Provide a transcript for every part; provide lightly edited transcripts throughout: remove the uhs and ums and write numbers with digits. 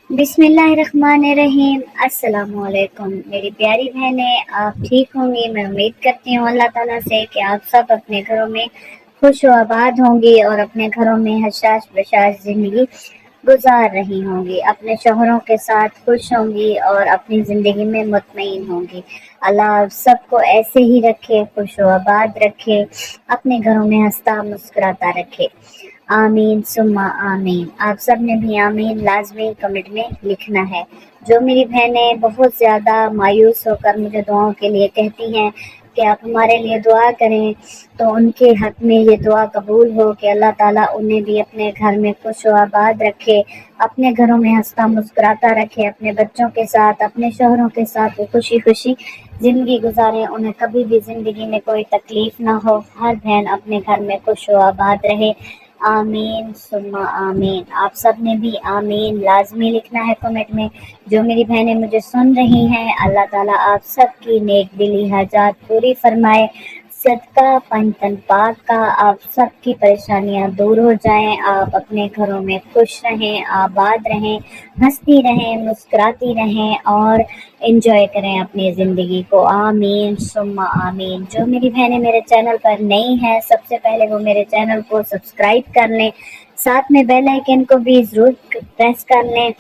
बिस्मिल्लाहिर्रहमानिर्रहीम। अस्सलाम वालेकुम मेरी प्यारी बहनें, आप ठीक होंगी। मैं उम्मीद करती हूँ अल्लाह ताला से कि आप सब अपने घरों में खुश व आबाद होंगी और अपने घरों में हशाश बशाश ज़िंदगी गुजार रही होंगी, अपने शौहरों के साथ खुश होंगी और अपनी ज़िंदगी में मुतमईन होंगी। अल्लाह आप सबको ऐसे ही रखे, खुश व आबाद रखे, अपने घरों में हंसता मुस्कुराता रखे। आमीन सुम्मा आमीन। आप सब ने भी आमीन लाजमी कमेंट में लिखना है। जो मेरी बहनें बहुत ज़्यादा मायूस होकर मुझे दुआओं के लिए कहती हैं कि आप हमारे लिए दुआ करें, तो उनके हक में ये दुआ कबूल हो कि अल्लाह ताला उन्हें भी अपने घर में खुश व आबाद रखे, अपने घरों में हंसता मुस्कुराता रखे, अपने बच्चों के साथ, अपने शौहरों के साथ वो खुशी खुशी ज़िंदगी गुजारें, उन्हें कभी भी ज़िंदगी में कोई तकलीफ़ ना हो, हर बहन अपने घर में खुश व आबाद रहे। आमीन सुम्मा आमीन। आप सब ने भी आमीन लाजमी लिखना है कमेंट में। जो मेरी बहनें मुझे सुन रही हैं, अल्लाह ताला आप सबकी नेक दिली हाजात पूरी फरमाए, सदका पंचन पाक का आप सबकी परेशानियां दूर हो जाएं, आप अपने घरों में खुश रहें, आबाद रहें, हंसती रहें, मुस्कुराती रहें और एंजॉय करें अपनी ज़िंदगी को। आमीन सुम्मा आमीन। जो मेरी बहनें मेरे चैनल पर नई हैं, सबसे पहले वो मेरे चैनल को सब्सक्राइब कर लें, साथ में बेल आइकन को भी ज़रूर प्रेस कर लें,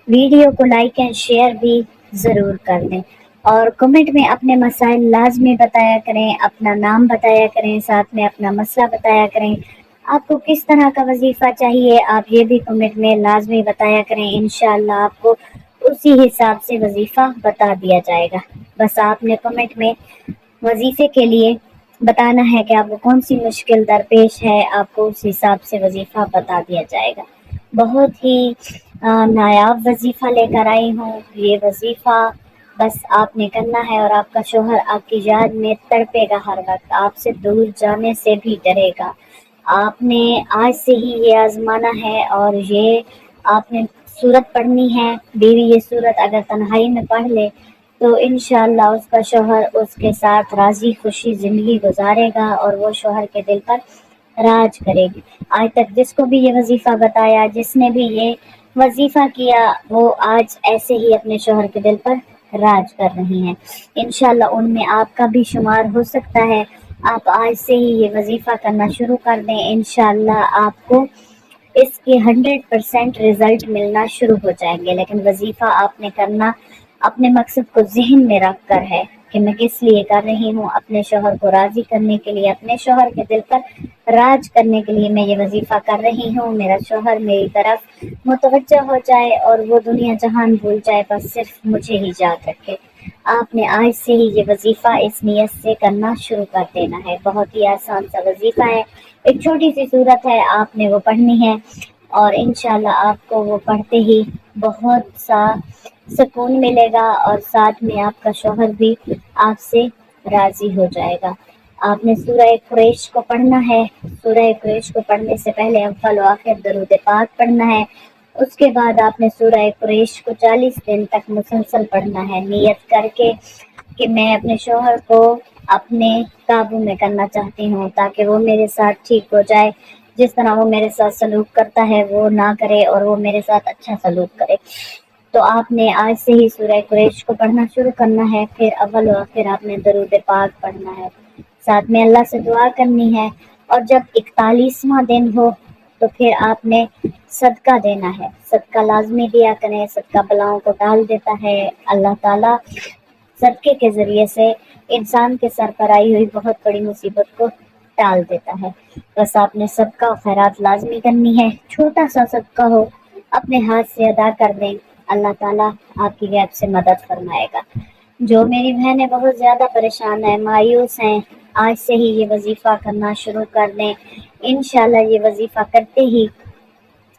वीडियो को लाइक एंड शेयर भी ज़रूर कर दें और कमेंट में अपने मसाइल लाजमी बताया करें, अपना नाम बताया करें, साथ में अपना मसला बताया करें। आपको किस तरह का वजीफ़ा चाहिए आप ये भी कमेंट में लाजमी बताया करें। इंशाअल्लाह आपको उसी हिसाब से वजीफ़ा बता दिया जाएगा। बस आपने कमेंट में वजीफ़े के लिए बताना है कि आपको कौन सी मुश्किल दरपेश है, आपको उस हिसाब से वजीफ़ा बता दिया जाएगा। बहुत ही नायाब वजीफ़ा लेकर आई हूँ। ये वजीफ़ा बस आपने करना है और आपका शौहर आपकी याद में तड़पेगा, हर वक्त आपसे दूर जाने से भी डरेगा। आपने आज से ही ये आजमाना है और ये आपने सूरत पढ़नी है। बीवी ये सूरत अगर तन्हाई में पढ़ ले तो इंशाअल्लाह उसका शौहर उसके साथ राजी खुशी ज़िंदगी गुजारेगा और वो शौहर के दिल पर राज करेगी। आज तक जिसको भी ये वजीफ़ा बताया, जिसने भी ये वजीफ़ा किया, वो आज ऐसे ही अपने शौहर के दिल पर राज कर रही हैं। इंशाअल्लाह उनमें आपका भी शुमार हो सकता है। आप आज से ही ये वजीफ़ा करना शुरू कर दें, इंशाअल्लाह आपको इसके 100% रिजल्ट मिलना शुरू हो जाएंगे। लेकिन वजीफ़ा आपने करना अपने मकसद को जहन में रख कर है कि मैं किस लिए कर रही हूँ, अपने शौहर को राजी करने के लिए, अपने शौहर के दिल पर राज करने के लिए मैं ये वजीफ़ा कर रही हूँ। मेरा शौहर मेरी तरफ मुतवज्जह हो जाए और वो दुनिया जहान भूल जाए, बस सिर्फ मुझे ही याद रखे। आपने आज से ही ये वजीफ़ा इस नियत से करना शुरू कर देना है। बहुत ही आसान सा वजीफ़ा है, एक छोटी सी सूरत है, आपने वो पढ़नी है और इंशाल्लाह आपको वो पढ़ते ही बहुत सा सुकून मिलेगा और साथ में आपका शौहर भी आपसे राजी हो जाएगा। आपने सूरह कुरैश को पढ़ना है। सूरह कुरैश को पढ़ने से पहले अव्वल व आखिर दरूद पाक पढ़ना है। उसके बाद आपने सूरह कुरैश को 40 दिन तक मुसलसल पढ़ना है, नियत करके कि मैं अपने शौहर को अपने काबू में करना चाहती हूँ ताकि वो मेरे साथ ठीक हो जाए। जिस तरह वो मेरे साथ सलूक करता है वो ना करे और वो मेरे साथ अच्छा सलूक करे। तो आपने आज से ही सूरह कुरैश को पढ़ना शुरू करना है। फिर अव्वल व आखिर आपने दरूद पाक पढ़ना है, साथ में अल्लाह से दुआ करनी है। और जब 41वां दिन हो तो फिर आपने सदका देना है। सदका लाजमी दिया करें, सदका बलाओं को टाल देता है। अल्लाह ताला सदके के ज़रिए से इंसान के सर पर आई हुई बहुत बड़ी मुसीबत को टाल देता है। बस आपने सदका और खैरात लाजमी करनी है, छोटा सा सदका हो अपने हाथ से अदा कर दें, अल्लाह ताला आपकी गैब से मदद फरमाएगा। जो मेरी बहनें बहुत ज़्यादा परेशान हैं, मायूस हैं, आज से ही ये वजीफ़ा करना शुरू कर दें। इंशाल्लाह ये वजीफ़ा करते ही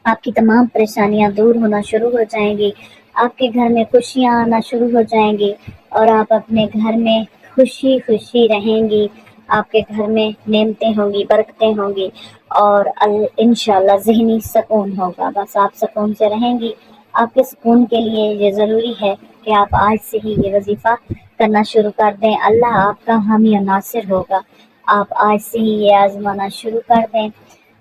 आपकी तमाम परेशानियां दूर होना शुरू हो जाएंगी, आपके घर में खुशियां आना शुरू हो जाएंगी और आप अपने घर में खुशी खुशी रहेंगी। आपके घर में नेमतें होंगी, बरकतें होंगी और इंशाल्लाह ज़हनी सुकून होगा। बस आप सुकून से रहेंगी। आपके सुकून के लिए ये ज़रूरी है कि आप आज से ही ये वजीफ़ा करना शुरू कर दें। अल्लाह आपका हामी और नासिर होगा। आप आज से ही ये आजमाना शुरू कर दें।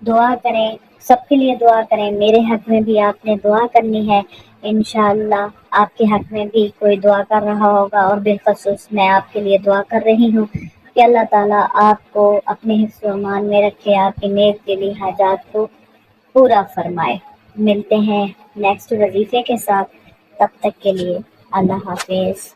दुआ करें, सबके लिए दुआ करें, मेरे हक में भी आपने दुआ करनी है। انشاءاللہ آپ کے حق میں بھی کوئی دعا کر رہا ہوگا، اور بالخصوص میں آپ کے لیے دعا کر رہی ہوں کہ اللہ تعالیٰ آپ کو اپنے حفظ و امان میں رکھے، آپ کے نیک دلی حاجات کو پورا فرمائے۔ ملتے ہیں نیکسٹ وظیفے کے ساتھ، تب تک کے لیے اللہ حافظ۔